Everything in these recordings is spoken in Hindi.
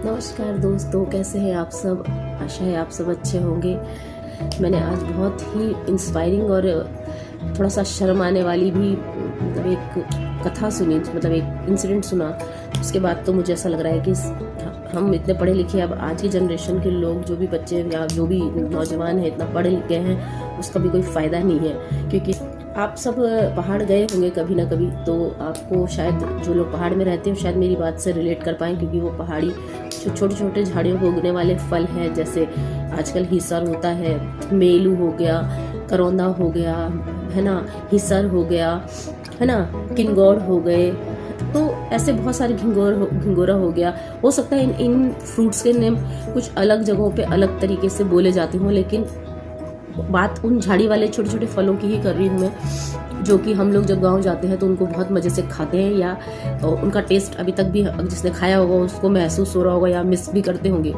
नमस्कार दोस्तों, कैसे हैं आप सब। आशा है आप सब अच्छे होंगे। मैंने आज बहुत ही इंस्पायरिंग और थोड़ा सा शर्म आने वाली भी मतलब एक कथा सुनी, मतलब एक इंसिडेंट सुना। उसके बाद तो मुझे ऐसा लग रहा है कि हम इतने पढ़े लिखे, अब आज की जनरेशन के लोग, जो भी बच्चे या जो भी नौजवान हैं, इतना पढ़े लिखे हैं, उसका भी कोई फ़ायदा नहीं है। क्योंकि आप सब पहाड़ गए होंगे कभी ना कभी, तो आपको शायद, जो लोग पहाड़ में रहते हैं शायद मेरी बात से रिलेट कर पाएँ, क्योंकि वो पहाड़ी जो छोटे छोटे झाड़ियों को उगने वाले फल हैं, जैसे आजकल हिसर होता है, मेलू हो गया, करौंदा हो गया, है ना, हिसर हो गया, है ना, किंगौर हो गए, तो ऐसे बहुत सारे घिंगोरा हो गया। हो सकता है इन फ्रूट्स के नेम कुछ अलग जगहों पे अलग तरीके से बोले जाते हों, लेकिन बात उन झाड़ी वाले छोटे छोटे फलों की ही कर रही हूँ मैं, जो कि हम लोग जब गांव जाते हैं तो उनको बहुत मज़े से खाते हैं, या उनका टेस्ट अभी तक भी जिसने खाया होगा उसको महसूस हो रहा होगा, या मिस भी करते होंगे।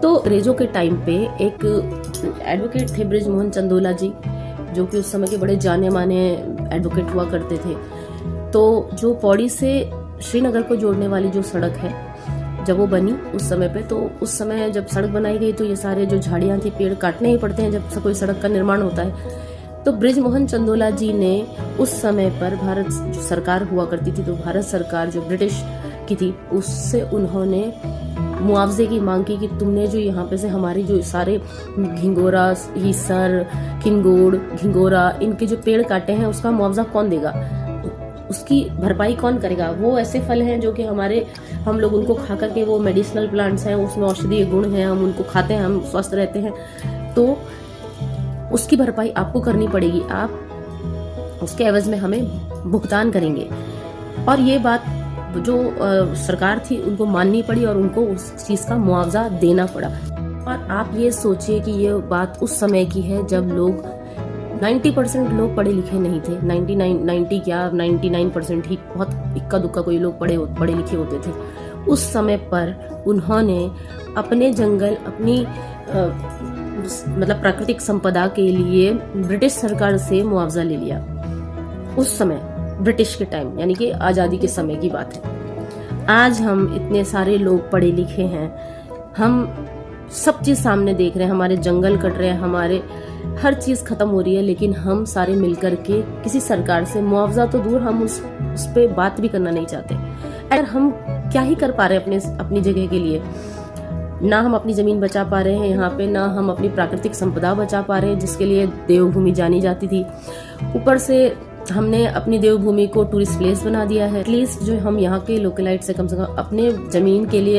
तो अंग्रेजों के टाइम पे एक एडवोकेट थे, बृजमोहन चंदोला जी, जो कि उस समय के बड़े जाने माने एडवोकेट हुआ करते थे। तो जो पौड़ी से श्रीनगर को जोड़ने वाली जो सड़क है, जब वो बनी उस समय पे, तो उस समय जब सड़क बनाई गई तो ये सारे जो झाड़ियाँ थी, पेड़ काटने ही पड़ते हैं जब कोई सड़क का निर्माण होता है। तो बृजमोहन चंदोला जी ने उस समय पर, भारत जो सरकार हुआ करती थी, तो भारत सरकार जो ब्रिटिश की थी, उससे उन्होंने मुआवजे की मांग की कि तुमने जो यहाँ पे से हमारी जो सारे घिंगोरा, हिसर, किंगोड़, घिंगोरा, इनके जो पेड़ काटे हैं उसका मुआवजा कौन देगा, उसकी भरपाई कौन करेगा। वो ऐसे फल हैं जो कि हम लोग उनको खा करके, वो मेडिसिनल प्लांट्स हैं, उसमें औषधीय गुण हैं, हम उनको खाते हैं, हम स्वस्थ रहते हैं, तो उसकी भरपाई आपको करनी पड़ेगी, आप उसके एवज में हमें भुगतान करेंगे। और ये बात जो सरकार थी उनको माननी पड़ी और उनको उस चीज़ का मुआवजा देना पड़ा। और आप ये सोचिए कि ये बात उस समय की है जब लोग 90% लोग पढ़े लिखे नहीं थे। 99% ही, बहुत इक्का दुक्का कोई लोग पढ़े लिखे होते थे। उस समय पर उन्होंने अपने जंगल, अपनी मतलब प्राकृतिक संपदा के लिए ब्रिटिश सरकार से मुआवजा ले लिया। उस समय ब्रिटिश के टाइम, यानी कि आज़ादी के समय की बात है। आज हम इतने सारे लोग पढ़े लिखे हैं, हम सब चीज़ सामने देख रहे हैं, हमारे जंगल कट रहे हैं, हमारे हर चीज़ खत्म हो रही है, लेकिन हम सारे मिलकर के किसी सरकार से मुआवजा तो दूर, हम उस पे बात भी करना नहीं चाहते। अगर हम क्या ही कर पा रहे हैं अपनी जगह के लिए, ना हम अपनी ज़मीन बचा पा रहे हैं यहाँ पे, ना हम अपनी प्राकृतिक संपदा बचा पा रहे हैं, जिसके लिए देवभूमि जानी जाती थी। ऊपर से हमने अपनी देवभूमि को टूरिस्ट प्लेस बना दिया है। एटलीस्ट जो हम यहाँ के लोकलाइट से कम अपने ज़मीन के लिए